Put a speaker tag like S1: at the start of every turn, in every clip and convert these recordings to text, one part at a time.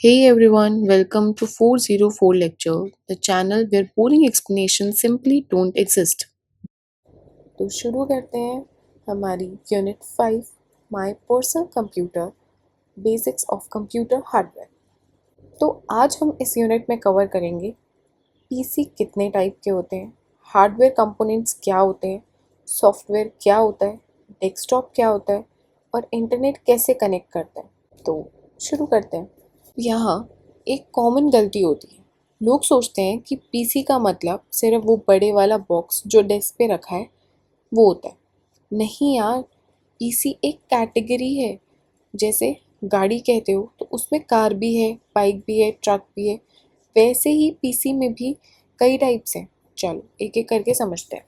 S1: Hey everyone, welcome to 404 lecture, the channel where boring explanations simply don't exist. तो शुरू करते हैं हमारी unit 5 my personal computer basics of computer hardware. तो आज हम इस यूनिट में कवर करेंगे पीसी कितने टाइप के होते हैं, हार्डवेयर कंपोनेंट्स क्या होते हैं, सॉफ्टवेयर क्या होता है, डेस्कटॉप क्या होता है और इंटरनेट कैसे कनेक्ट करता है। तो शुरू करते हैं। यहाँ एक कॉमन गलती होती है। लोग सोचते हैं कि पीसी का मतलब सिर्फ वो बड़े वाला बॉक्स जो डेस्क पे रखा है वो होता है। नहीं यार, पीसी एक कैटेगरी है। जैसे गाड़ी कहते हो तो उसमें कार भी है, बाइक भी है, ट्रक भी है। वैसे ही पीसी में भी कई टाइप्स हैं। चलो एक एक करके समझते हैं।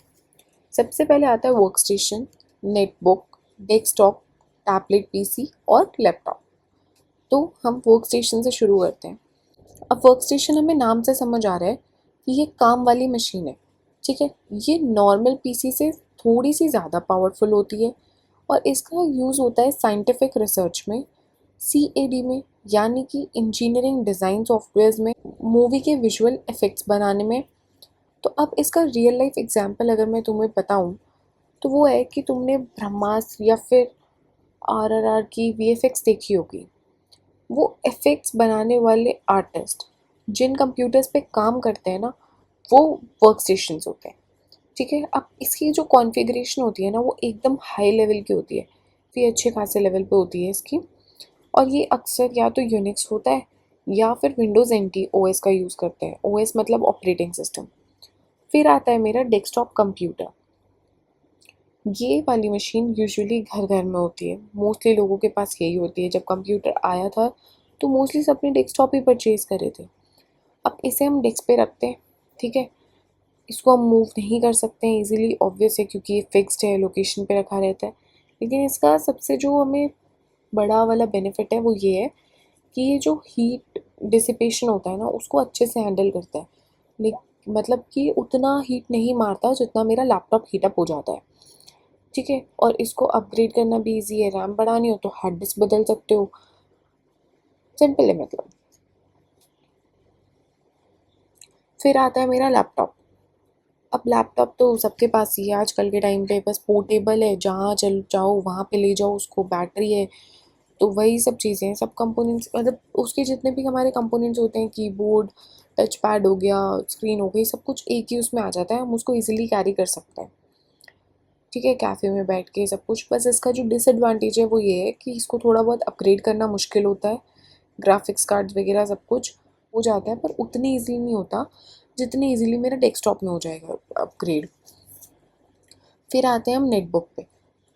S1: सबसे पहले आता है work station, netbook, desktop, tablet PC और लैपटॉप। तो हम वर्क स्टेशन से शुरू करते हैं। अब वर्क स्टेशन हमें नाम से समझ आ रहा है कि ये काम वाली मशीन है। ठीक है, ये नॉर्मल पीसी से थोड़ी सी ज़्यादा पावरफुल होती है और इसका यूज़ होता है साइंटिफिक रिसर्च में, सीएडी में, यानी कि इंजीनियरिंग डिज़ाइन सॉफ्टवेयर्स में, मूवी के विजुअल इफ़ेक्ट्स बनाने में। तो अब इसका रियल लाइफ एग्जांपल अगर मैं तुम्हें बताऊं तो वो है कि तुमने ब्रह्मास्त्र या फिर आरआरआर की वीएफएक्स देखी होगी। वो इफ़ेक्ट्स बनाने वाले आर्टिस्ट जिन कंप्यूटर्स पे काम करते हैं ना, वो वर्क स्टेशंस होते हैं। ठीक है, अब इसकी जो कॉन्फ़िगरेशन होती है ना वो एकदम हाई लेवल की होती है, फिर अच्छे खासे लेवल पे होती है इसकी। और ये अक्सर या तो यूनिक्स होता है या फिर विंडोज़ एनटी ओएस का यूज़ करते हैं। ओएस मतलब ऑपरेटिंग सिस्टम। फिर आता है मेरा डेस्कटॉप कंप्यूटर। ये वाली मशीन यूजुअली घर घर में होती है, मोस्टली लोगों के पास यही होती है। जब कंप्यूटर आया था तो मोस्टली सब अपने डेस्कटॉप ही परचेज़ करे थे। अब इसे हम डेस्क पे रखते हैं। ठीक है, इसको हम मूव नहीं कर सकते हैं इजीली, ऑब्वियस है क्योंकि ये फिक्स्ड है, लोकेशन पे रखा रहता है। लेकिन इसका सबसे जो हमें बड़ा वाला बेनिफिट है वो ये है कि ये जो हीट डिसिपेशन होता है ना उसको अच्छे से हैंडल करता है। मतलब कि उतना हीट नहीं मारता जितना मेरा लैपटॉप हीटअप हो जाता है। ठीक है, और इसको अपग्रेड करना भी ईजी है। रैम बढ़ानी हो तो हार्ड डिस्क बदल सकते हो। सिंपल है मतलब। फिर आता है मेरा लैपटॉप। अब लैपटॉप तो सबके पास ही है आजकल के टाइम पे, बस पोर्टेबल है, जहाँ चल जाओ वहाँ पे ले जाओ उसको, बैटरी है। तो वही सब चीज़ें हैं, सब कंपोनेंट्स मतलब उसके जितने भी हमारे कंपोनेंट्स होते हैं, कीबोर्ड, टच पैड हो गया, स्क्रीन हो गई, सब कुछ एक ही उसमें आ जाता है। हम उसको इजीली कैरी कर सकते हैं। ठीक है, कैफ़े में बैठ के सब कुछ। बस इसका जो डिसएडवांटेज है वो ये है कि इसको थोड़ा बहुत अपग्रेड करना मुश्किल होता है। ग्राफिक्स कार्ड्स वगैरह सब कुछ हो जाता है पर उतनी ईज़िली नहीं होता जितनी ईज़िली मेरा डेस्कटॉप में हो जाएगा अपग्रेड। फिर आते हैं हम नेटबुक पे।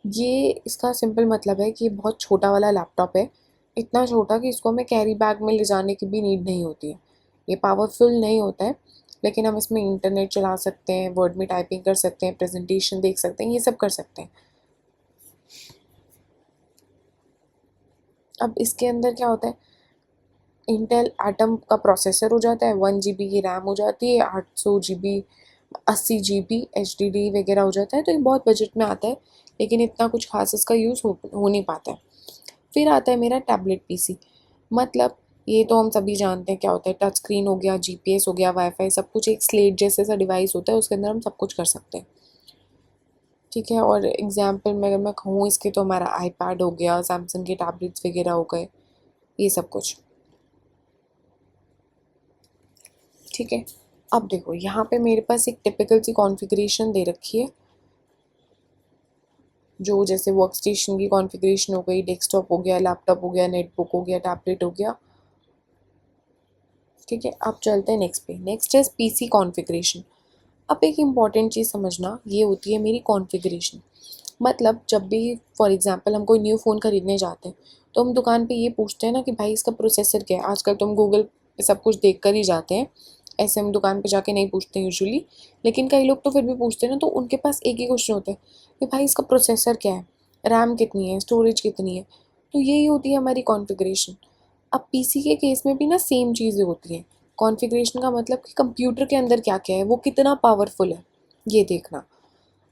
S1: ये इसका सिंपल मतलब है कि ये बहुत छोटा वाला लैपटॉप है। इतना छोटा कि इसको हमें कैरी बैग में ले जाने की भी नीड नहीं होती है। ये पावरफुल नहीं होता है, लेकिन हम इसमें इंटरनेट चला सकते हैं, वर्ड में टाइपिंग कर सकते हैं, प्रेजेंटेशन देख सकते हैं, ये सब कर सकते हैं। अब इसके अंदर क्या होता है, इंटेल एटम का प्रोसेसर हो जाता है, 1 GB की रैम हो जाती है, 800 GB, 80 GB HDD वगैरह हो जाता है। तो ये बहुत बजट में आता है, लेकिन इतना कुछ खास इसका यूज़ हो नहीं पाता है। फिर आता है मेरा टैबलेट पीसी। मतलब ये तो हम सभी जानते हैं क्या होता है, टच स्क्रीन हो गया, जीपीएस हो गया, वाईफाई, सब कुछ एक स्लेट जैसे सा डिवाइस होता है, उसके अंदर हम सब कुछ कर सकते हैं। ठीक है, और एग्जाम्पल में अगर मैं कहूँ इसके तो हमारा आईपैड हो गया, सैमसंग के टैबलेट्स वगैरह हो गए, ये सब कुछ। ठीक है, अब देखो यहाँ पे मेरे पास एक टिपिकल सी कॉन्फ़िगरेशन दे रखी है, जो जैसे वर्क स्टेशन की कॉन्फ़िगरेशन हो गई, डेस्कटॉप हो गया, लैपटॉप हो गया, नेटबुक हो गया, टैबलेट हो गया। ठीक है, अब चलते हैं नेक्स्ट पे। नेक्स्ट है पीसी कॉन्फ़िगरेशन। अब एक इम्पॉर्टेंट चीज़ समझना, ये होती है मेरी कॉन्फ़िगरेशन। मतलब जब भी फॉर एग्जांपल हम कोई न्यू फ़ोन ख़रीदने जाते हैं तो हम दुकान पे ये पूछते हैं ना कि भाई इसका प्रोसेसर क्या है। आजकल तो हम गूगल पे सब कुछ देख कर ही जाते हैं, ऐसे हम दुकान पे जाके नहीं पूछते यूजुअली। लेकिन कई लोग तो फिर भी पूछते हैं ना, तो उनके पास एक ही क्वेश्चन होता है कि भाई इसका प्रोसेसर क्या है, रैम कितनी है, स्टोरेज कितनी है। तो यही होती है हमारी कॉन्फ़िगरेशन। अब पीसी के केस में भी ना सेम चीज़ें होती हैं। कॉन्फ़िगरेशन का मतलब कि कंप्यूटर के अंदर क्या क्या है, वो कितना पावरफुल है, ये देखना।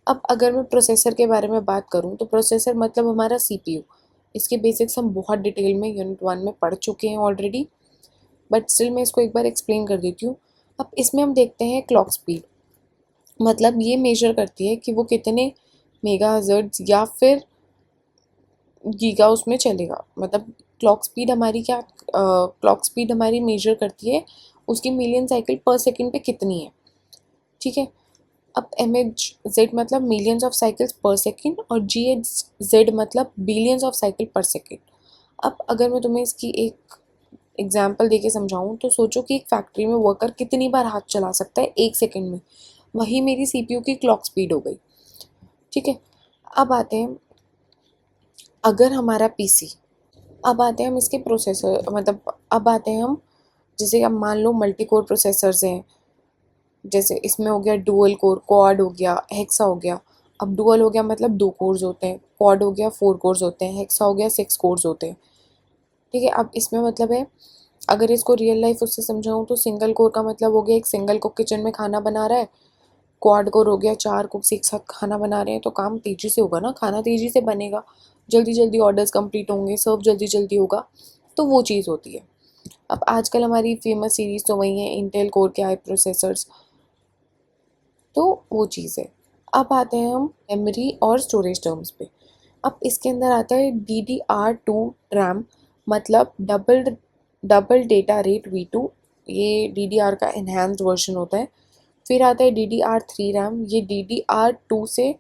S1: अब अगर मैं प्रोसेसर के बारे में बात करूँ तो प्रोसेसर मतलब हमारा सीपीयू। इसके बेसिक्स हम बहुत डिटेल में यूनिट 1 में पढ़ चुके हैं ऑलरेडी। बट स्टिल मैं इसको एक बार एक्सप्लेन कर देती हूँ। अब इसमें हम देखते हैं क्लॉक स्पीड, मतलब ये मेजर करती है कि वो कितने मेगाहर्ट्ज़ या फिर गीगा उसमें चलेगा। मतलब क्लॉक स्पीड हमारी क्या, क्लॉक स्पीड हमारी मेजर करती है उसकी मिलियन साइकिल पर सेकंड पे कितनी है, ठीक है। अब एम एच जेड मतलब मिलियंस ऑफ साइकिल्स पर सेकंड और जी एच जेड मतलब बिलियंस ऑफ साइकिल पर सेकंड। अब अगर मैं तुम्हें इसकी एक एग्जाम्पल देके समझाऊं तो सोचो कि एक फैक्ट्री में वर्कर कितनी बार हाथ चला सकता है एक सेकंड में, वही मेरी सीपीयू की क्लॉक स्पीड हो गई, ठीक है। अब आते हैं अगर हमारा पीसी, अब आते हैं हम इसके प्रोसेसर, मतलब अब आते हैं हम, जैसे अब मान लो मल्टी कोर प्रोसेसर्स हैं, जैसे इसमें हो गया डुअल कोर, क्वाड हो गया, हेक्सा हो गया। अब डुअल हो गया मतलब 2 कोर्स होते हैं, क्वाड हो गया 4 कोर्स होते हैं, हेक्सा हो गया 6 कोर्स होते हैं, ठीक है। अब इसमें मतलब है, अगर इसको रियल लाइफ उससे समझाऊँ तो सिंगल कोर का मतलब हो गया एक सिंगल कुक किचन में खाना बना रहा है, क्वाड कोर हो गया 4 कुक्स एक साथ खाना बना रहे हैं, तो काम तेज़ी से होगा ना, खाना तेज़ी से बनेगा, जल्दी जल्दी ऑर्डर्स कंप्लीट होंगे, सर्व जल्दी जल्दी होगा, तो वो चीज़ होती है। अब आजकल हमारी फेमस सीरीज़ तो वही है इंटेल कोर के आई प्रोसेसर्स, तो वो चीज़ है। अब आते हैं हम मेमोरी और स्टोरेज टर्म्स पे। अब इसके अंदर आता है DDR2 रैम, मतलब डबल डेटा रेट V2, ये DDR का इन्हांस्ड वर्जन होता है। फिर आता है DDR3 रैम, ये DDR2 से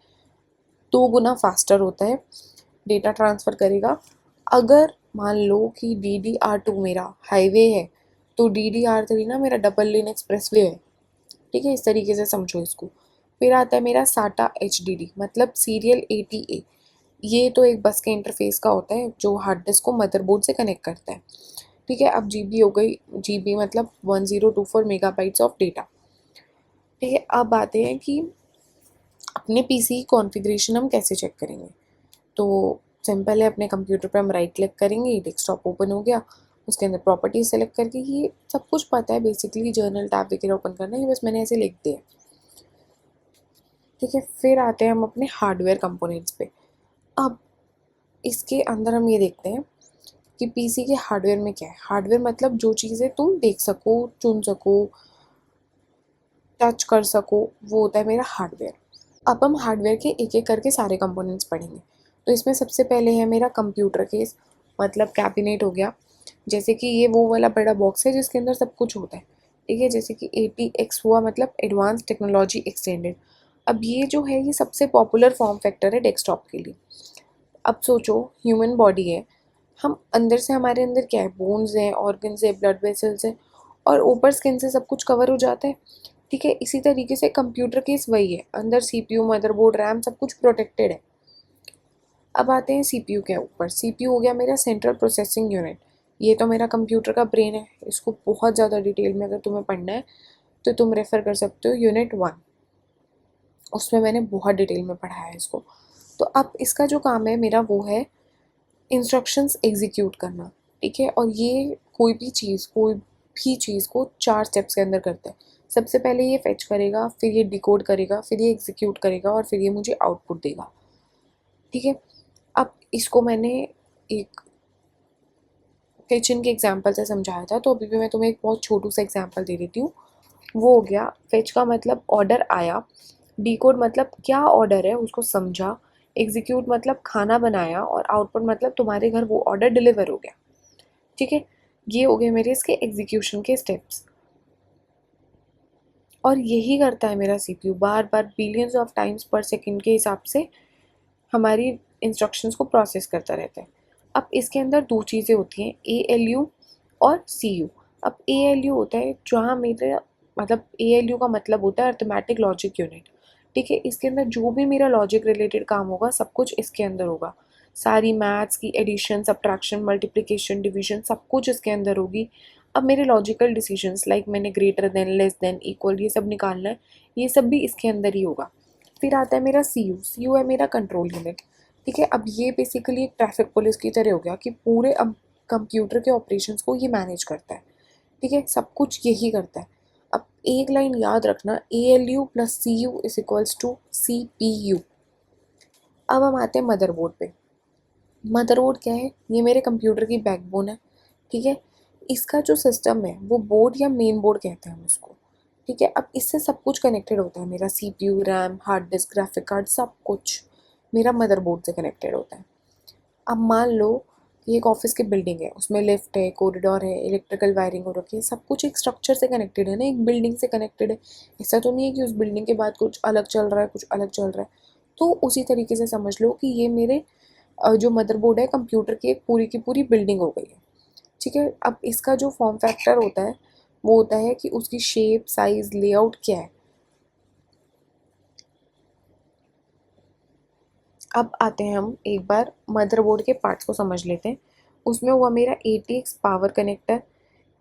S1: 2 गुना फास्टर होता है, डेटा ट्रांसफ़र करेगा। अगर मान लो कि DDR2 मेरा हाईवे है तो DDR3 ना मेरा डबल लेन एक्सप्रेसवे है, ठीक है, इस तरीके से समझो इसको। फिर आता है मेरा SATA HDD, मतलब सीरियल ATA, ये तो एक बस के इंटरफेस का होता है जो हार्ड डिस्क को मदरबोर्ड से कनेक्ट करता है, ठीक है। अब जीबी हो गई, जीबी मतलब 1024 मेगाबाइट्स ऑफ डेटा, ठीक है। अब आते हैं कि अपने पीसी की कॉन्फ़िगरेशन हम कैसे चेक करेंगे। तो सिंपल है, अपने कंप्यूटर पे हम राइट क्लिक करेंगे, डेस्कटॉप ओपन हो गया, उसके अंदर प्रॉपर्टीज सेलेक्ट करके, ये सब कुछ पता है बेसिकली, जर्नल टैब वगैरह ओपन करना है, ये बस मैंने ऐसे लिख दिया, ठीक है। फिर आते हैं हम अपने हार्डवेयर कंपोनेंट्स पे। अब इसके अंदर हम ये देखते हैं कि पीसी के हार्डवेयर में क्या है। हार्डवेयर मतलब जो चीज़ें तुम देख सको, चुन सको, टच कर सको, वो होता है मेरा हार्डवेयर। अब हम हार्डवेयर के एक एक करके सारे कंपोनेंट्स पढ़ेंगे। तो इसमें सबसे पहले है मेरा कंप्यूटर केस, मतलब कैबिनेट हो गया, जैसे कि ये वो वाला बड़ा बॉक्स है जिसके अंदर सब कुछ होता है, ठीक है। जैसे कि ATX हुआ, मतलब एडवांस टेक्नोलॉजी एक्सटेंडेड। अब ये जो है ये सबसे पॉपुलर फॉर्म फैक्टर है डेस्कटॉप के लिए। अब सोचो ह्यूमन बॉडी है, हम अंदर से, हमारे अंदर क्या है, बोन्स हैं, ऑर्गन्स है, ब्लड वेसल्स हैं, और ऊपर स्किन से सब कुछ कवर हो जाता है, ठीक है। इसी तरीके से कंप्यूटर केस वही है, अंदर CPU, मदरबोर्ड, रैम सब कुछ प्रोटेक्टेड है। अब आते हैं CPU के ऊपर। CPU हो गया मेरा सेंट्रल प्रोसेसिंग यूनिट, ये तो मेरा कंप्यूटर का ब्रेन है। इसको बहुत ज़्यादा डिटेल में अगर तुम्हें पढ़ना है तो तुम रेफ़र कर सकते हो यूनिट 1, उसमें मैंने बहुत डिटेल में पढ़ाया है इसको। तो अब इसका जो काम है मेरा वो है इंस्ट्रक्शंस एग्जीक्यूट करना, ठीक है। और ये कोई भी चीज़ को 4 स्टेप्स के अंदर करता है। सबसे पहले ये फेच करेगा, फिर ये डिकोड करेगा, फिर ये एग्जीक्यूट करेगा, और फिर ये मुझे आउटपुट देगा, ठीक है। अब इसको मैंने एक किचन के एग्जांपल से समझाया था, तो अभी भी मैं तुम्हें एक बहुत छोटू सा एग्जांपल दे देती हूँ। वो हो गया, फेच का मतलब ऑर्डर आया, डिकोड मतलब क्या ऑर्डर है उसको समझा, एग्जीक्यूट मतलब खाना बनाया, और आउटपुट मतलब तुम्हारे घर वो ऑर्डर डिलीवर हो गया, ठीक है। ये हो गए मेरे इसके एग्जीक्यूशन के स्टेप्स। और यही करता है मेरा CPU, bar bar billions of times पर सेकंड के हिसाब से हमारी इंस्ट्रक्शंस को प्रोसेस करता रहता है। अब इसके अंदर 2 चीज़ें होती हैं, ALU और CU। अब ALU होता है जहाँ मेरे, मतलब ALU का मतलब होता है अर्थमेटिक लॉजिक यूनिट, ठीक है। इसके अंदर जो भी मेरा लॉजिक रिलेटेड काम होगा सब कुछ इसके अंदर होगा, सारी मैथ्स की एडिशन, सब्ट्रैक्शन, मल्टीप्लिकेशन, डिवीजन सब कुछ इसके अंदर होगी। अब मेरे लॉजिकल डिसीजंस लाइक मैंने greater than, less than, equal, ये सब निकालना है, ये सब भी इसके अंदर ही होगा। फिर आता है मेरा CU है मेरा कंट्रोल यूनिट, ठीक है। अब ये बेसिकली एक ट्रैफिक पुलिस की तरह हो गया कि पूरे कंप्यूटर के ऑपरेशंस को ये मैनेज करता है, ठीक है, सब कुछ यही करता है। अब एक लाइन याद रखना, ALU plus CU is equals to CPU। अब हम आते हैं मदरबोर्ड पे। मदरबोर्ड क्या है, ये मेरे कंप्यूटर की बैकबोन है, ठीक है। इसका जो सिस्टम है वो बोर्ड या मेन बोर्ड कहते हैं हम उसको, ठीक है। अब इससे सब कुछ कनेक्टेड होता है, मेरा CPU, RAM, hard disk, graphic card, सब कुछ मेरा मदरबोर्ड से कनेक्टेड होता है। अब मान लो कि एक ऑफिस की बिल्डिंग है, उसमें लिफ्ट है, कॉरिडोर है, इलेक्ट्रिकल वायरिंग हो रखी है, सब कुछ एक स्ट्रक्चर से कनेक्टेड है ना, एक बिल्डिंग से कनेक्टेड है। ऐसा तो नहीं है कि उस बिल्डिंग के बाद कुछ अलग चल रहा है, कुछ अलग चल रहा है। तो उसी तरीके से समझ लो कि ये मेरे जो मदरबोर्ड है कंप्यूटर की एक पूरी की पूरी बिल्डिंग हो गई है, ठीक है। अब इसका जो फॉर्म फैक्टर होता है वो होता है कि उसकी शेप, साइज, लेआउट क्या है। अब आते हैं हम एक बार मदरबोर्ड के पार्ट्स को समझ लेते हैं। उसमें हुआ मेरा ATX power connector,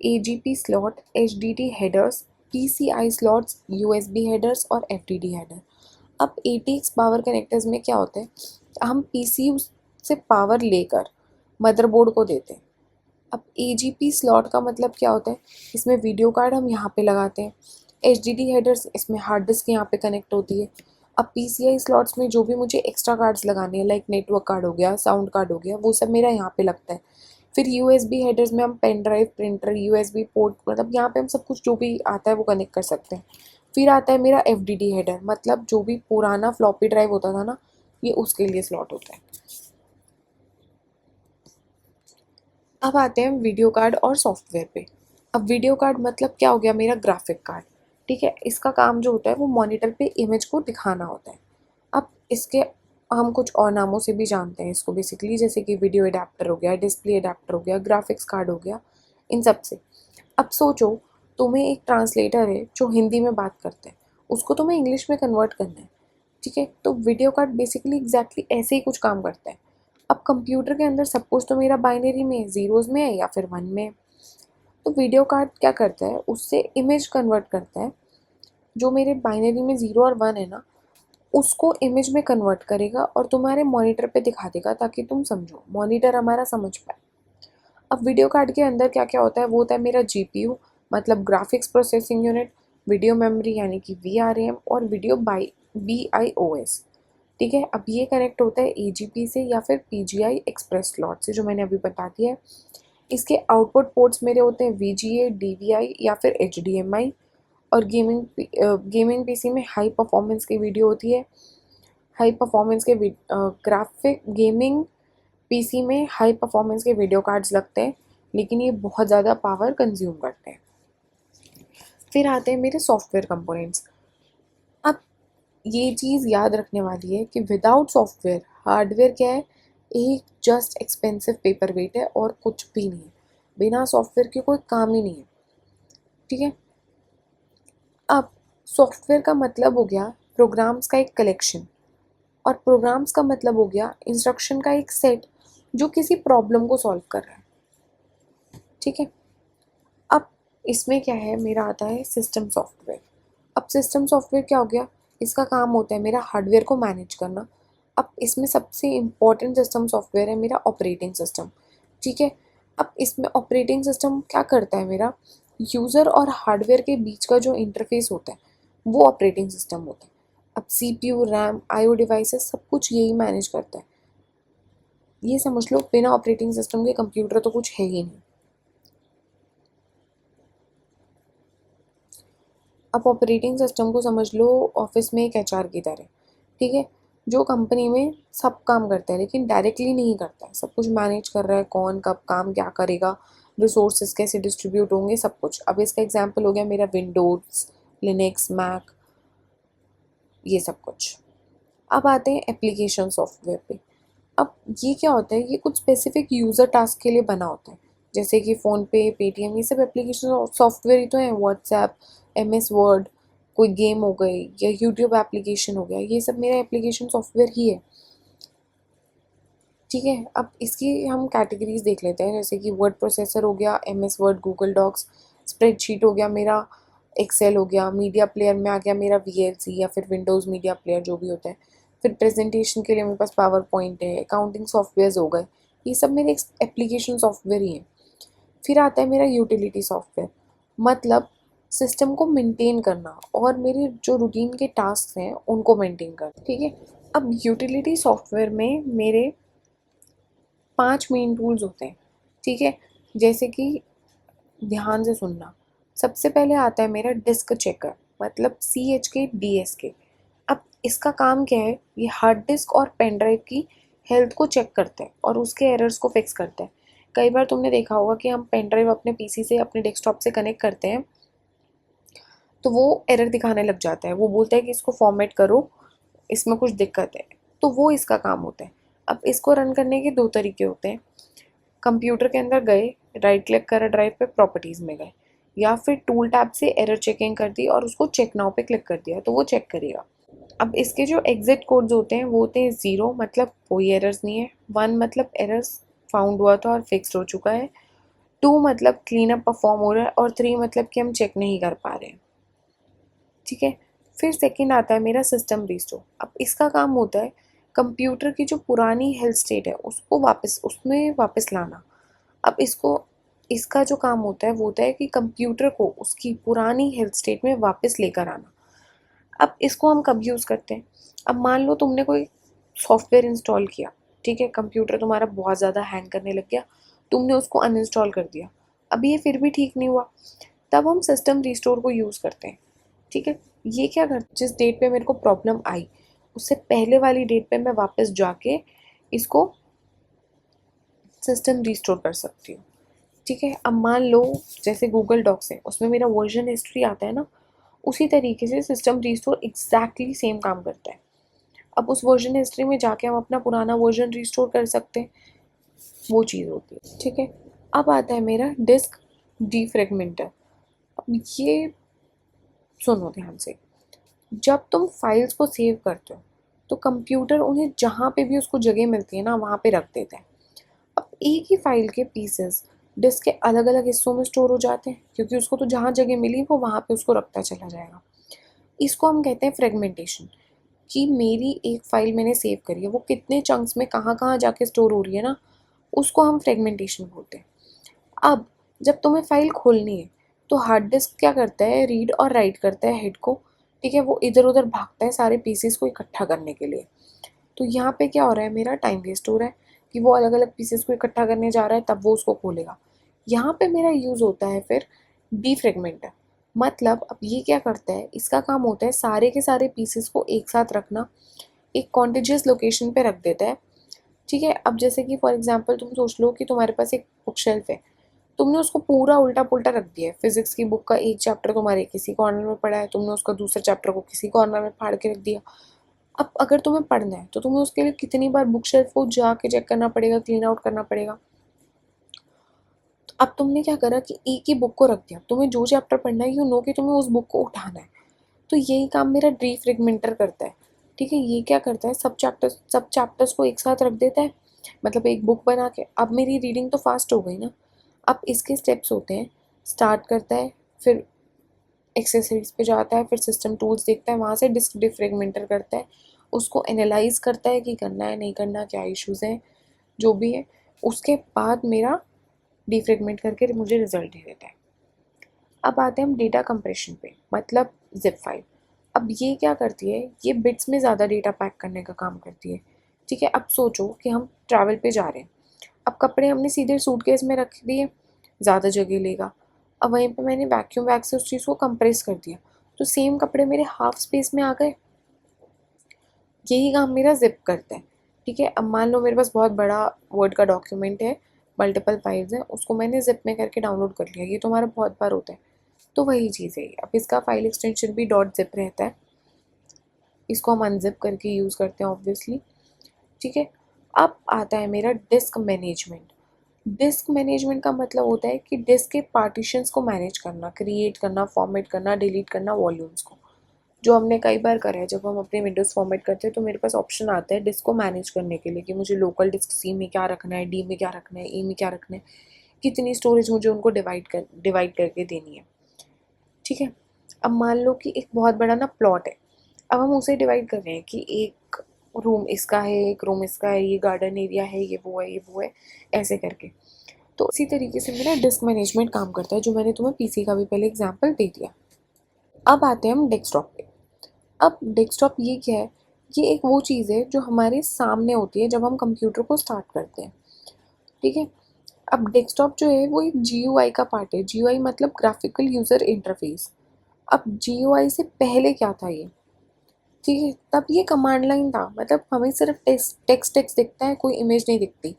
S1: AGP slot, HDD headers, PCI slots, USB headers और FDD हेडर। अब ATX पावर कनेक्टर्स में क्या होता है, हम PCU से पावर लेकर मदरबोर्ड को देते हैं। अब AGP स्लॉट का मतलब क्या होता है, इसमें वीडियो कार्ड हम यहाँ पे लगाते हैं। HDD हेडर्स, इसमें हार्ड डिस्क यहाँ पे कनेक्ट होती है। अब PCI स्लॉट्स में जो भी मुझे एक्स्ट्रा कार्ड्स लगाने हैं, लाइक नेटवर्क कार्ड हो गया, साउंड कार्ड हो गया, वो सब मेरा यहाँ पे लगता है। फिर USB हेडर्स में हम pen drive, printer, USB port, मतलब यहाँ पे हम सब कुछ जो भी आता है वो कनेक्ट कर सकते हैं। फिर आता है मेरा FDD हेडर, मतलब जो भी पुराना फ्लॉपी ड्राइव होता था ना, ये उसके लिए स्लॉट होता है। अब आते हैं वीडियो कार्ड और सॉफ्टवेयर पे। अब वीडियो कार्ड मतलब क्या हो गया, मेरा ग्राफिक कार्ड, ठीक है। इसका काम जो होता है वो मॉनिटर पे इमेज को दिखाना होता है। अब इसके हम कुछ और नामों से भी जानते हैं इसको बेसिकली, जैसे कि वीडियो एडाप्टर हो गया, डिस्प्ले एडाप्टर हो गया, ग्राफिक्स कार्ड हो गया, इन सब से। अब सोचो, तुम्हें एक ट्रांसलेटर है जो हिंदी में बात करता है, उसको तुम्हें इंग्लिश में कन्वर्ट करना है, ठीक है। तो वीडियो कार्ड बेसिकली एग्जैक्टली ऐसे ही कुछ काम करता है। अब कंप्यूटर के अंदर सब कुछ तो मेरा बाइनरी में है, जीरोज में है या फिर वन में है। तो वीडियो कार्ड क्या करता है, उससे इमेज कन्वर्ट करता है, जो मेरे बाइनरी में ज़ीरो और वन है ना, उसको इमेज में कन्वर्ट करेगा और तुम्हारे मॉनिटर पे दिखा देगा, ताकि तुम समझो, मॉनिटर हमारा समझ पाए। अब वीडियो कार्ड के अंदर क्या क्या होता है, वो होता है मेरा GPU, मतलब graphics processing unit, video memory यानी कि VRAM, और वीडियो बाई BIOS, ठीक है। अब ये कनेक्ट होता है AGP से या फिर PGI एक्सप्रेस स्लॉट से, जो मैंने अभी बता दिया है। इसके आउटपुट पोर्ट्स मेरे होते हैं VGA, DVI या फिर HDMI। और गेमिंग PC में हाई परफॉर्मेंस की वीडियो होती है, हाई परफॉर्मेंस के ग्राफिक गेमिंग PC में हाई परफॉर्मेंस के वीडियो कार्ड्स लगते हैं, लेकिन ये बहुत ज़्यादा पावर कंज्यूम करते हैं। फिर आते हैं मेरे सॉफ्टवेयर कंपोनेंट्स। अब ये चीज़ याद रखने वाली है कि विदाउट सॉफ्टवेयर हार्डवेयर क्या है, एक जस्ट एक्सपेंसिव पेपर वेट है और कुछ भी नहीं है। बिना सॉफ्टवेयर के कोई काम ही नहीं है, ठीक है। अब सॉफ्टवेयर का मतलब हो गया प्रोग्राम्स का एक कलेक्शन, और प्रोग्राम्स का मतलब हो गया इंस्ट्रक्शन का एक सेट जो किसी प्रॉब्लम को सॉल्व कर रहा है, ठीक है। अब इसमें क्या है, मेरा आता है सिस्टम सॉफ्टवेयर। अब सिस्टम सॉफ्टवेयर क्या हो गया, इसका काम होता है मेरा हार्डवेयर को मैनेज करना। अब इसमें सबसे इम्पोर्टेंट सिस्टम सॉफ्टवेयर है मेरा ऑपरेटिंग सिस्टम, ठीक है। अब इसमें ऑपरेटिंग सिस्टम क्या करता है, मेरा यूज़र और हार्डवेयर के बीच का जो इंटरफेस होता है वो ऑपरेटिंग सिस्टम होता है। अब CPU, रैम, IO डिवाइसेस, सब कुछ यही मैनेज करता है। ये समझ लो, बिना ऑपरेटिंग सिस्टम के कंप्यूटर तो कुछ है ही नहीं। अब ऑपरेटिंग सिस्टम को समझ लो ऑफिस में एक HR की तरह, ठीक है, जो कंपनी में सब काम करता है लेकिन डायरेक्टली नहीं करता है, सब कुछ मैनेज कर रहा है, कौन कब काम क्या करेगा, रिसोर्सेज कैसे डिस्ट्रीब्यूट होंगे, सब कुछ। अब इसका एग्जांपल हो गया मेरा विंडोज, लिनक्स, मैक, ये सब कुछ। अब आते हैं एप्लीकेशन सॉफ्टवेयर पे। अब ये क्या होता है, ये कुछ स्पेसिफिक यूज़र टास्क के लिए बना होता है, जैसे कि फ़ोनपे, पेटीएम, ये सब एप्लीकेशन सॉफ्टवेयर ही तो हैं। व्हाट्सएप, MS वर्ड, कोई गेम हो गई या यूट्यूब एप्लीकेशन हो गया, ये सब मेरा एप्लीकेशन सॉफ्टवेयर ही है, ठीक है। अब इसकी हम कैटेगरीज देख लेते हैं, जैसे कि वर्ड प्रोसेसर हो गया, MS word, Google docs, spreadsheet हो गया मेरा, एक्सेल हो गया, मीडिया प्लेयर में आ गया मेरा VLC या फिर विंडोज़ मीडिया प्लेयर जो भी होता है। फिर प्रेजेंटेशन के लिए मेरे पास पावर पॉइंट है, अकाउंटिंग सॉफ्टवेयर हो गए, ये सब मेरे एप्लीकेशन सॉफ्टवेयर ही हैं। फिर आता है मेरा यूटिलिटी सॉफ्टवेयर, मतलब सिस्टम को मेंटेन करना और मेरे जो रूटीन के टास्क हैं उनको मेंटेन करना, ठीक है। अब यूटिलिटी सॉफ्टवेयर में मेरे 5 मेन टूल्स होते हैं, ठीक है, जैसे कि ध्यान से सुनना। सबसे पहले आता है मेरा डिस्क चेकर, मतलब CHK DSK। अब इसका काम क्या है, ये हार्ड डिस्क और पेन ड्राइव की हेल्थ को चेक करता है और उसके एरर्स को फिक्स करता है। कई बार तुमने देखा होगा कि हम पेन ड्राइव अपने PC से, अपने डेस्कटॉप से कनेक्ट करते हैं तो वो एरर दिखाने लग जाता है, वो बोलता है कि इसको फॉर्मेट करो, इसमें कुछ दिक्कत है। तो वो इसका काम होता है। अब इसको रन करने के दो तरीके होते हैं। कंप्यूटर के अंदर गए, राइट क्लिक करा ड्राइव पे, प्रॉपर्टीज़ में गए, या फिर टूल टैब से एरर चेकिंग कर दी और उसको चेक नाउ पे क्लिक कर दिया तो वो चेक करेगा। अब इसके जो एग्जिट कोड्स होते हैं वो होते हैं 0 मतलब कोई एरर्स नहीं है, 1 मतलब एरर्स फाउंड हुआ था और फिक्स्ड हो चुका है, 2 मतलब क्लीन अप परफॉर्म हो रहा है और 3 मतलब कि हम चेक नहीं कर पा रहे हैं। ठीक है। फिर सेकंड आता है मेरा सिस्टम रिस्टोर। अब इसका काम होता है कंप्यूटर की जो पुरानी हेल्थ स्टेट है उसको वापस, उसमें वापस लाना। अब इसका जो काम होता है वो होता है कि कंप्यूटर को उसकी पुरानी हेल्थ स्टेट में वापस लेकर आना। अब इसको हम कब यूज़ करते हैं, अब मान लो तुमने कोई सॉफ्टवेयर इंस्टॉल किया, ठीक है, कंप्यूटर तुम्हारा बहुत ज़्यादा हैंग करने लग गया, तुमने उसको अनइंस्टॉल कर दिया, अब ये फिर भी ठीक नहीं हुआ, तब हम सिस्टम रिस्टोर को यूज़ करते हैं। ठीक है। ये क्या कर, जिस डेट पे मेरे को प्रॉब्लम आई उससे पहले वाली डेट पे मैं वापस जाके इसको सिस्टम रिस्टोर कर सकती हूँ। ठीक है। अब मान लो जैसे गूगल डॉक्स है उसमें मेरा वर्जन हिस्ट्री आता है ना, उसी तरीके से सिस्टम रिस्टोर एग्जैक्टली सेम काम करता है। अब उस वर्जन हिस्ट्री में जाके हम अपना पुराना वर्जन रिस्टोर कर सकते हैं, वो चीज़ होती है। ठीक है। अब आता है मेरा डिस्क डीफ्रेगमेंटर। अब ये सुनो ध्यान से, जब तुम फाइल्स को सेव करते हो तो कंप्यूटर उन्हें जहाँ पे भी उसको जगह मिलती है ना वहाँ पे रख देता है। अब एक ही फाइल के पीसेस डिस्क के अलग अलग हिस्सों में स्टोर हो जाते हैं, क्योंकि उसको तो जहाँ जगह मिली वो वहाँ पे उसको रखता चला जाएगा। इसको हम कहते हैं फ्रेगमेंटेशन, कि मेरी एक फाइल मैंने सेव करी है, वो कितने चंक्स में कहाँ कहाँ जाके स्टोर हो रही है ना, उसको हम फ्रेगमेंटेशन बोलते हैं। अब जब तुम्हें फाइल खोलनी है तो हार्ड डिस्क क्या करता है, रीड और राइट करता है हेड को। ठीक है। वो इधर उधर भागता है सारे पीसेस को इकट्ठा करने के लिए। तो यहाँ पे क्या हो रहा है, मेरा टाइम वेस्ट हो रहा है कि वो अलग अलग पीसेस को इकट्ठा करने जा रहा है तब वो उसको खोलेगा। यहाँ पे मेरा यूज़ होता है फिर डीफ्रेगमेंटर। मतलब अब ये क्या करता है, इसका काम होता है सारे के सारे पीसेस को एक साथ रखना, एक कॉन्टिजियस लोकेशन पे रख देता है। ठीक है। अब जैसे कि फॉर एग्जांपल तुम सोच लो कि तुम्हारे पास एक बुक शेल्फ है, तुमने उसको पूरा उल्टा पुल्टा रख दिया है। फिजिक्स की बुक का एक चैप्टर तुम्हारे किसी कॉर्नर में पड़ा है, तुमने उसका दूसरे चैप्टर को किसी कॉर्नर में फाड़ के रख दिया। अब अगर तुम्हें पढ़ना है तो तुम्हें उसके लिए कितनी बार बुक शेल्फ को जाके चेक करना पड़ेगा, क्लीन आउट करना पड़ेगा। तो अब तुमने क्या करा कि एक ही बुक को रख दिया, तुम्हें जो चैप्टर पढ़ना है यू नो कि तुम्हें उस बुक को उठाना है। तो यही काम मेरा डीफ्रेगमेंटर करता है। ठीक है। ये क्या करता है, सब चैप्टर्स को एक साथ रख देता है, मतलब एक बुक बना के। अब मेरी रीडिंग तो फास्ट हो गई ना। अब इसके स्टेप्स होते हैं, स्टार्ट करता है, फिर एक्सेसरीज पे जाता है, फिर सिस्टम टूल्स देखता है, वहाँ से डिस्क डिफ्रेगमेंटर करता है, उसको एनालाइज करता है कि करना है नहीं करना, क्या इश्यूज़ हैं, जो भी है। उसके बाद मेरा डिफ्रेगमेंट करके मुझे रिजल्ट दे देता है। अब आते हैं हम डेटा कंप्रेशन पे, मतलब जिप फाइल। अब ये क्या करती है, ये बिट्स में ज़्यादा डेटा पैक करने का काम करती है। ठीक है। अब सोचो कि हम ट्रैवल पे जा रहे हैं, अब कपड़े हमने सीधे सूटकेस में रख दिए, ज़्यादा जगह लेगा। अब वहीं पे मैंने वैक्यूम बैग से उस चीज़ को कंप्रेस कर दिया, तो सेम कपड़े मेरे हाफ स्पेस में आ गए। यही काम मेरा जिप करता है। ठीक है। अब मान लो मेरे पास बहुत बड़ा वर्ड का डॉक्यूमेंट है, मल्टीपल फाइल्स हैं, उसको मैंने जिप में करके डाउनलोड कर लिया, ये तो हमारा बहुत बार होता है। तो वही चीज़ है। अब इसका फाइल एक्सटेंशन भी डॉट जिप रहता है, इसको हम अनजिप करके यूज़ करते हैं ऑब्वियसली। ठीक है। अब आता है मेरा डिस्क मैनेजमेंट। डिस्क मैनेजमेंट का मतलब होता है कि डिस्क के पार्टीशंस को मैनेज करना, क्रिएट करना, फॉर्मेट करना, डिलीट करना वॉल्यूम्स को, जो हमने कई बार करा है। जब हम अपने विंडोज़ फॉर्मेट करते हैं तो मेरे पास ऑप्शन आता है डिस्क को मैनेज करने के लिए कि मुझे लोकल डिस्क सी में क्या रखना है, डी में क्या रखना है, ई में क्या रखना है, कितनी स्टोरेज मुझे उनको डिवाइड करके देनी है। ठीक है। अब मान लो कि एक बहुत बड़ा ना प्लॉट है, अब हम उसे डिवाइड कर रहे हैं कि एक रूम इसका है, एक रूम इसका है, ये गार्डन एरिया है, ये वो है, ये वो है, ऐसे करके। तो इसी तरीके से मेरा डिस्क मैनेजमेंट काम करता है, जो मैंने तुम्हें पीसी का भी पहले एग्जांपल दे दिया। अब आते हैं हम डेस्कटॉप पे। अब डेस्कटॉप ये क्या है, ये एक वो चीज़ है जो हमारे सामने होती है जब हम कंप्यूटर को स्टार्ट करते हैं। ठीक है। अब डेस्कटॉप जो है वो एक GUI का पार्ट है। GUI मतलब ग्राफिकल यूज़र इंटरफेस। अब GUI से पहले क्या था ये, ठीक है, तब ये कमांड लाइन था, मतलब हमें सिर्फ टेक्स्ट टेक्स्ट दिखता है, कोई इमेज नहीं दिखती।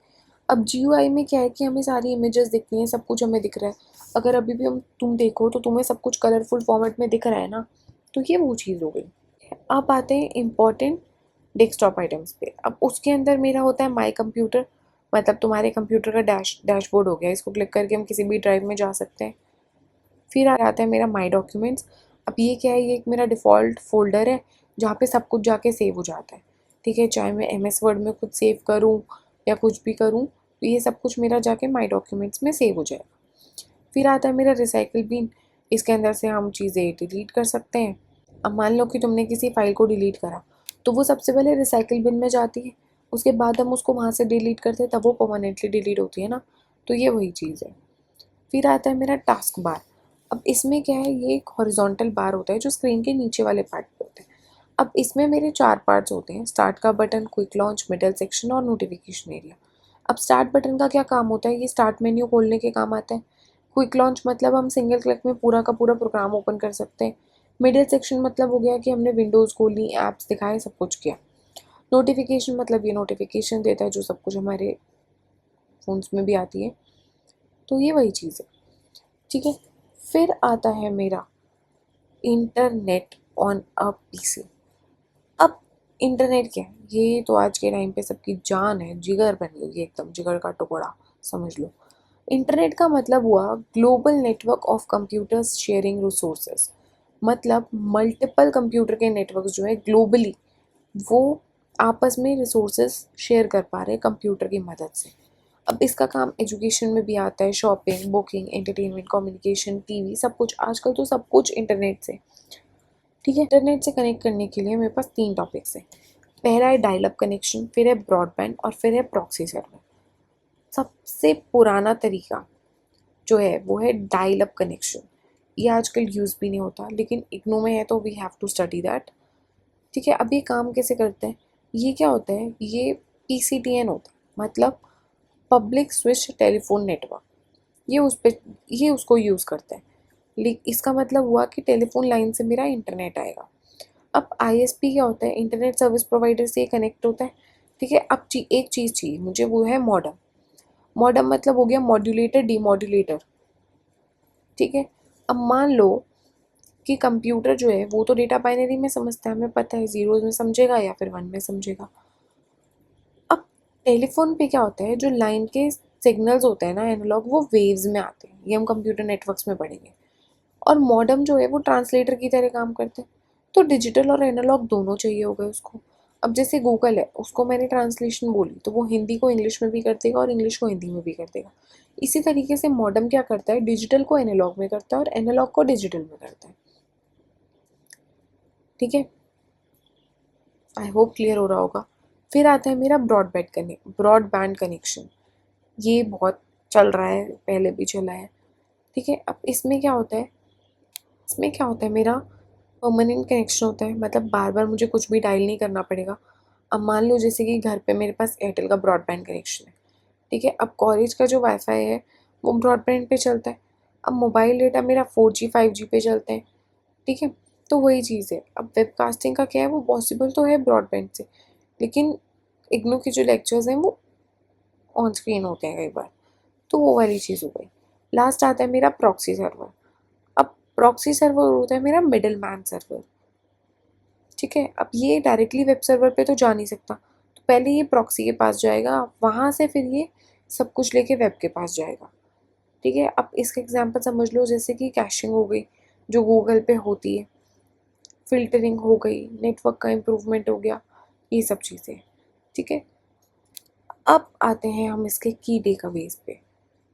S1: अब GUI में क्या है कि हमें सारी इमेजेस दिखती हैं, सब कुछ हमें दिख रहा है। अगर अभी भी हम तुम देखो तो तुम्हें सब कुछ कलरफुल फॉर्मेट में दिख रहा है ना, तो ये वो चीज़ हो गई। अब आते हैं इम्पोर्टेंट डेस्कटॉप आइटम्स पे। अब उसके अंदर मेरा होता है माई कंप्यूटर, मतलब तुम्हारे कंप्यूटर का डैशबोर्ड हो गया, इसको क्लिक करके हम किसी भी ड्राइव में जा सकते हैं। फिर आता है मेरा माई डॉक्यूमेंट्स। अब ये क्या है, ये एक मेरा डिफ़ॉल्ट फोल्डर है जहाँ पे सब कुछ जाके सेव हो जाता है, ठीक है, चाहे मैं MS वर्ड में कुछ सेव करूँ या कुछ भी करूँ, तो ये सब कुछ मेरा जाके माई डॉक्यूमेंट्स में सेव हो जाएगा। फिर आता है मेरा रिसाइकिल बिन, इसके अंदर से हम चीज़ें डिलीट कर सकते हैं। अब मान लो कि तुमने किसी फाइल को डिलीट करा, तो वो सबसे पहले रिसाइकिल बिन में जाती है, उसके बाद हम उसको वहाँ से डिलीट करते हैं, तब वो परमानेंटली डिलीट होती है ना, तो ये वही चीज़ है। फिर आता है मेरा टास्क बार। अब इसमें क्या है, ये एक हॉरिजॉन्टल बार होता है जो स्क्रीन के नीचे वाले पार्ट पे होता है। अब इसमें मेरे 4 पार्ट्स होते हैं, स्टार्ट का button, quick launch, middle section और नोटिफिकेशन एरिया। अब स्टार्ट बटन का क्या काम होता है, ये स्टार्ट मेन्यू खोलने के काम आता है। क्विक लॉन्च मतलब हम सिंगल क्लिक में पूरा का पूरा प्रोग्राम ओपन कर सकते हैं। मिडिल सेक्शन मतलब हो गया कि हमने विंडोज़ खोली, ऐप्स दिखाए, सब कुछ किया। नोटिफिकेशन मतलब ये नोटिफिकेशन देता है जो सब कुछ हमारे फ़ोन्स में भी आती है, तो ये वही चीज़ है, ठीक है। फिर आता है मेरा इंटरनेट ऑन अ PC। अब इंटरनेट क्या है, ये तो आज के टाइम पे सबकी जान है, जिगर बन गई है, एकदम जिगर का टुकड़ा समझ लो। इंटरनेट का मतलब हुआ global network of computers sharing resources, मतलब मल्टीपल कंप्यूटर के नेटवर्क जो है ग्लोबली, वो आपस में रिसोर्सेज शेयर कर पा रहे हैं कंप्यूटर की मदद से। अब इसका काम एजुकेशन में भी आता है, shopping, booking, entertainment, communication, TV, सब कुछ, आजकल तो सब कुछ इंटरनेट से, ठीक है। इंटरनेट से कनेक्ट करने के लिए मेरे पास 3 टॉपिक्स हैं। पहला है डायल अप कनेक्शन, फिर है ब्रॉडबैंड और फिर है प्रॉक्सी सर्वर। सबसे पुराना तरीका जो है वो है डायल अप कनेक्शन। ये आजकल यूज़ भी नहीं होता, लेकिन इग्नू में है तो we have to study that, ठीक है। अब ये काम कैसे करते हैं, ये क्या होता है, ये PCTN होता है, मतलब पब्लिक स्विच टेलीफोन नेटवर्क। ये उस पे, ये उसको यूज़ करते हैं। लेकिन इसका मतलब हुआ कि टेलीफोन लाइन से मेरा इंटरनेट आएगा। अब ISP क्या होता है, इंटरनेट सर्विस प्रोवाइडर से कनेक्ट होता है, ठीक है। अब एक चीज़ चाहिए मुझे, वो है मॉडम। मॉडम मतलब हो गया मॉड्यूलेटर डीमॉड्यूलेटर, ठीक है। अब मान लो कि कंप्यूटर जो है वो तो डेटा बाइनरी में समझता है, हमें पता है, जीरोज में समझेगा या फिर 1 में समझेगा। अब टेलीफोन पे क्या होता है, जो लाइन के सिग्नल्स होते हैं ना एनालॉग, वो वेव्स में आते हैं, ये हम कंप्यूटर नेटवर्क्स में पढ़ेंगे। और मॉडम जो है वो ट्रांसलेटर की तरह काम करते हैं। तो डिजिटल और एनालॉग दोनों चाहिए होगा उसको। अब जैसे गूगल है, उसको मैंने ट्रांसलेशन बोली तो वो हिंदी को इंग्लिश में भी कर देगा और इंग्लिश को हिंदी में भी कर देगा। इसी तरीके से मॉडम क्या करता है, डिजिटल को एनालॉग में करता है और एनालॉग को डिजिटल में करता है, ठीक है। आई होप क्लियर हो रहा होगा। फिर आता है मेरा ब्रॉडबैंड कनेक्शन। ये बहुत चल रहा है, पहले भी चला है, ठीक है। अब इसमें क्या होता है मेरा परमानेंट कनेक्शन होता है, मतलब बार बार मुझे कुछ भी डायल नहीं करना पड़ेगा। अब मान लो जैसे कि घर पे मेरे पास एयरटेल का ब्रॉडबैंड कनेक्शन है, ठीक है। अब कॉलेज का जो वाईफाई है वो ब्रॉडबैंड पे चलता है। अब मोबाइल डेटा मेरा 4G 5G पे चलते हैं, ठीक है। तो वही चीज़ है। अब वेबकास्टिंग का क्या है, वो पॉसिबल तो है ब्रॉडबैंड से, लेकिन इग्नू के जो लेक्चर्स हैं वो ऑन स्क्रीन होते हैं कई बार, तो वो वाली चीज़ हो गई। लास्ट आता है मेरा प्रॉक्सी सर्वर। अब प्रॉक्सी सर्वर होता है मेरा मिडल मैन सर्वर, ठीक है। अब ये डायरेक्टली वेब सर्वर पे तो जा नहीं सकता, तो पहले ये प्रॉक्सी के पास जाएगा, वहाँ से फिर ये सब कुछ लेके वेब के पास जाएगा, ठीक है। अब इसका एग्जांपल समझ लो, जैसे कि कैशिंग हो गई जो गूगल पे होती है, फिल्टरिंग हो गई, नेटवर्क का इम्प्रूवमेंट हो गया, ये सब चीज़ें, ठीक है। अब आते हैं हम इसके की डेटाबेस पे,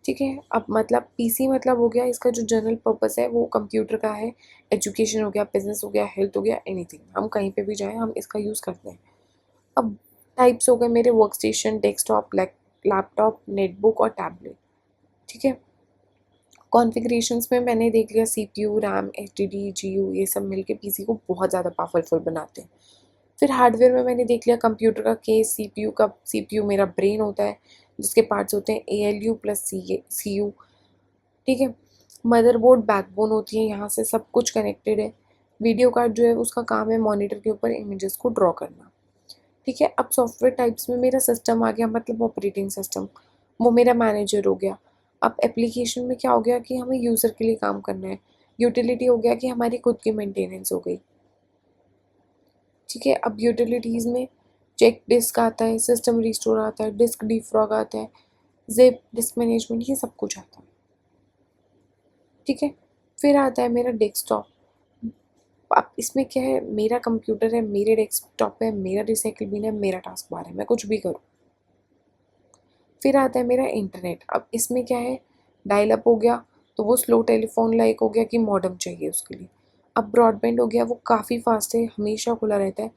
S1: ठीक है। अब मतलब PC मतलब हो गया, इसका जो जनरल पर्पस है वो कंप्यूटर का है, एजुकेशन हो गया, बिजनेस हो गया, हेल्थ हो गया, एनीथिंग, हम कहीं पे भी जाएं हम इसका यूज़ करते हैं। अब टाइप्स हो गए मेरे, work station, desktop, laptop, netbook और टैबलेट, ठीक है। कॉन्फ़िगरेशंस में मैंने देख लिया CPU, रैम, HDD, GU, ये सब मिलके PC को बहुत ज़्यादा पावरफुल बनाते हैं। फिर हार्डवेयर में मैंने देख लिया कंप्यूटर का केस, CPU मेरा ब्रेन होता है, जिसके पार्ट्स होते हैं ALU प्लस CU, ठीक है। मदरबोर्ड बैकबोन होती है, यहाँ से सब कुछ कनेक्टेड है। वीडियो कार्ड जो है उसका काम है मॉनिटर के ऊपर इमेजेस को ड्रॉ करना, ठीक है। अब सॉफ्टवेयर टाइप्स में मेरा सिस्टम आ गया, मतलब ऑपरेटिंग सिस्टम, वो मेरा मैनेजर हो गया। अब एप्लीकेशन में क्या हो गया कि हमें यूज़र के लिए काम करना है। यूटिलिटी हो गया कि हमारी खुद की मेंटेनेंस हो गई, ठीक है। अब यूटिलिटीज़ में चेक डिस्क आता है, सिस्टम रिस्टोर आता है, डिस्क डीफ्रॉग आता है, जिप, डिस्क मैनेजमेंट, ये सब कुछ आता है, ठीक है। फिर आता है मेरा डेस्कटॉप। अब इसमें क्या है, मेरा कंप्यूटर है, मेरे डेस्कटॉप है, मेरा रिसाइकिल बिन है, मेरा टास्क बार है, मैं कुछ भी करूँ। फिर आता है मेरा इंटरनेट। अब इसमें क्या है, डायल अप हो गया तो वो स्लो टेलीफोन लाइक हो गया कि मॉडेम चाहिए उसके लिए। अब ब्रॉडबैंड हो गया, वो काफ़ी फास्ट है, हमेशा खुला रहता है,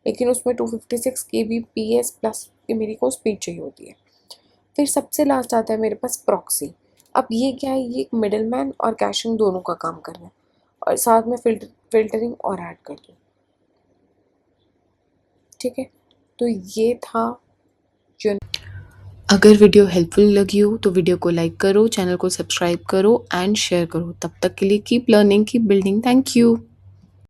S1: लेकिन उसमें 256 kbps प्लस की मेरी को स्पीड चाहिए होती है। फिर सबसे लास्ट आता है मेरे पास प्रॉक्सी। अब ये क्या है, ये एक मिडल मैन और कैशिंग दोनों का काम कर रहा है, और साथ में फिल्टरिंग और ऐड कर दूँ, ठीक है। तो ये था जो। अगर वीडियो हेल्पफुल लगी हो तो वीडियो को लाइक करो, चैनल को सब्सक्राइब करो एंड शेयर करो। तब तक के लिए keep learning, keep building. Thank you.